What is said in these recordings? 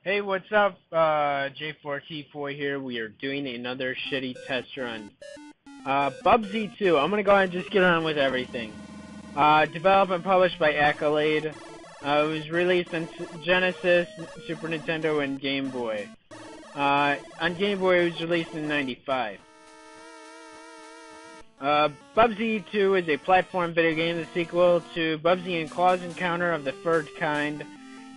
Hey, what's up? J4T4 here. We are doing another shitty test run. Bubsy 2. I'm gonna go ahead and just get on with everything. Developed and published by Accolade. It was released on Genesis, Super Nintendo, and Game Boy. On Game Boy, it was released in '95. Bubsy 2 is a platform video game, the sequel to Bubsy and Claw's Encounter of the Third Kind.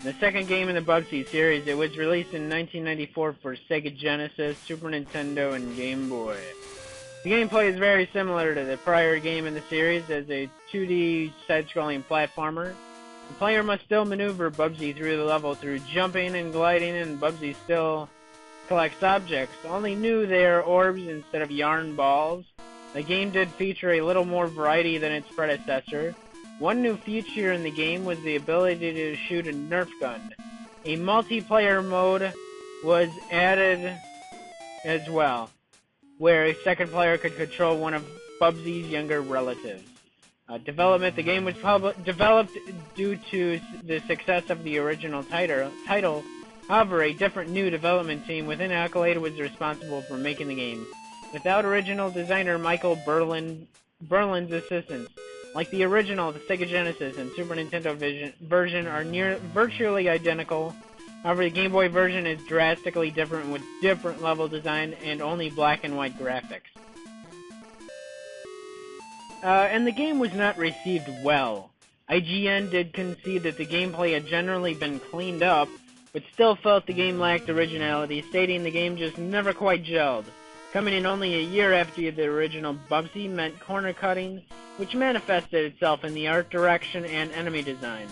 The second game in the Bubsy series, it was released in 1994 for Sega Genesis, Super Nintendo, and Game Boy. The gameplay is very similar to the prior game in the series as a 2D side-scrolling platformer. The player must still maneuver Bubsy through the level through jumping and gliding, and Bubsy still collects objects. Only new they are orbs instead of yarn balls. The game did feature a little more variety than its predecessor. One new feature in the game was the ability to shoot a Nerf gun. A multiplayer mode was added as well, where a second player could control one of Bubsy's younger relatives. Development: the game was developed due to the success of the original title. However, a different new development team within Accolade was responsible for making the game. Without original designer Michael Berlin's assistance. Like the original, the Sega Genesis and Super Nintendo version are virtually identical. However, the Game Boy version is drastically different with different level design and only black and white graphics. And the game was not received well. IGN did concede that the gameplay had generally been cleaned up, but still felt the game lacked originality, stating the game just never quite gelled. Coming in only a year after the original Bubsy meant corner cutting, which manifested itself in the art direction and enemy design.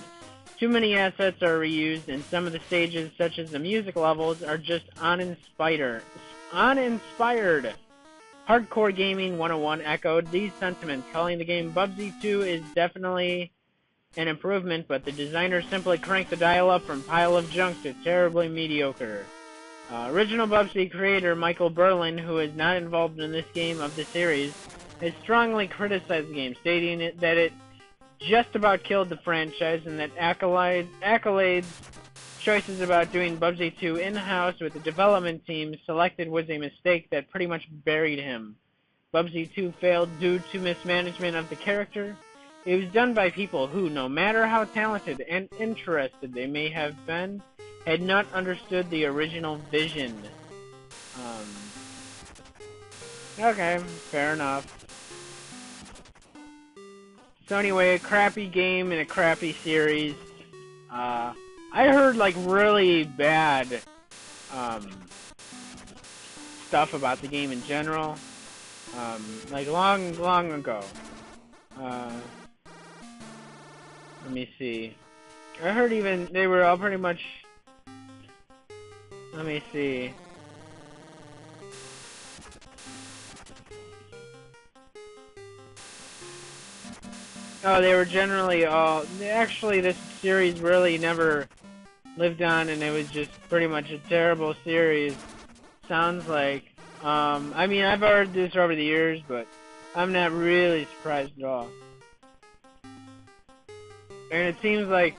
Too many assets are reused, and some of the stages, such as the music levels, are just uninspired. Hardcore Gaming 101 echoed these sentiments, calling the game Bubsy 2 is definitely an improvement, but the designers simply cranked the dial up from pile of junk to terribly mediocre. Original Bubsy creator Michael Berlin, who is not involved in this game of the series, has strongly criticized the game, stating that it just about killed the franchise and that Accolade's choices about doing Bubsy 2 in-house with the development team selected was a mistake that pretty much buried him. Bubsy 2 failed due to mismanagement of the character. It was done by people who, no matter how talented and interested they may have been, had not understood the original vision. Okay, fair enough. So anyway, a crappy game and a crappy series. I heard like really bad stuff about the game in general. Like long ago. Let me see. I heard even they were all pretty much. Let me see. Oh, they were generally all. Actually, this series really never lived on, and it was just pretty much a terrible series. Sounds like. I mean, I've heard this over the years, but I'm not really surprised at all. And it seems like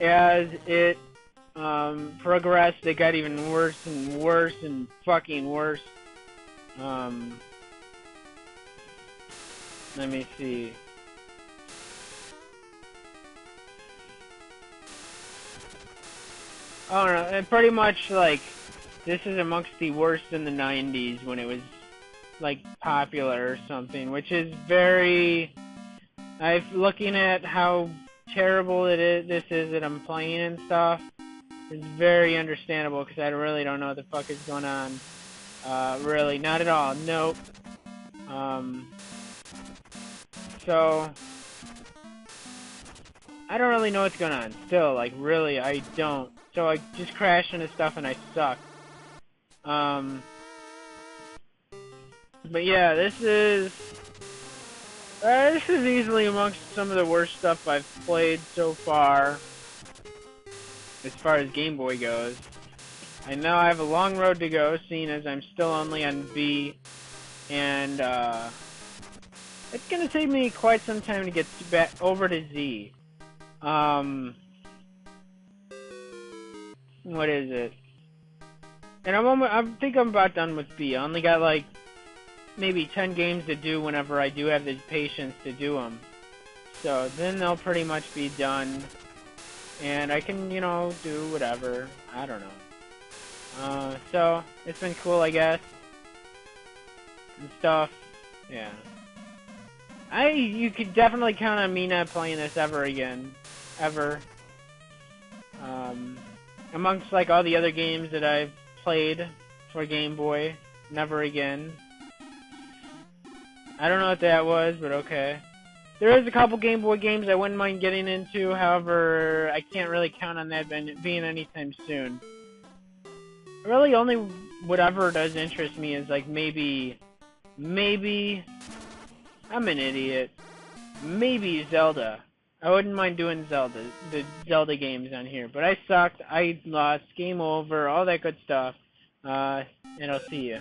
as it progressed, it got even worse and worse and fucking worse. Let me see. Oh no, and pretty much like this is amongst the worst in the 90s when it was like popular or something, which is very. I'm looking at how terrible this is that I'm playing and stuff. It's very understandable because I really don't know what the fuck is going on. Really, not at all. Nope. So I don't really know what's going on. Still, like, really, I don't. So I just crash into stuff and I suck. But yeah, this is easily amongst some of the worst stuff I've played so far as Game Boy goes. I know I have a long road to go, seeing as I'm still only on B, and it's gonna take me quite some time to get back over to Z. What is it? And I think I'm about done with B. I only got like maybe 10 games to do whenever I do have the patience to do them. So then they'll pretty much be done. And I can, you know, do whatever. I don't know. So it's been cool, I guess. And stuff. Yeah. You could definitely count on me not playing this ever again. Ever. Amongst like all the other games that I've played for Game Boy, never again. I don't know what that was, but okay. There is a couple Game Boy games I wouldn't mind getting into, however, I can't really count on that being anytime soon. Really, only whatever does interest me is like maybe, I'm an idiot, maybe Zelda. I wouldn't mind doing the Zelda games on here, but I sucked, I lost, game over, all that good stuff, and I'll see ya.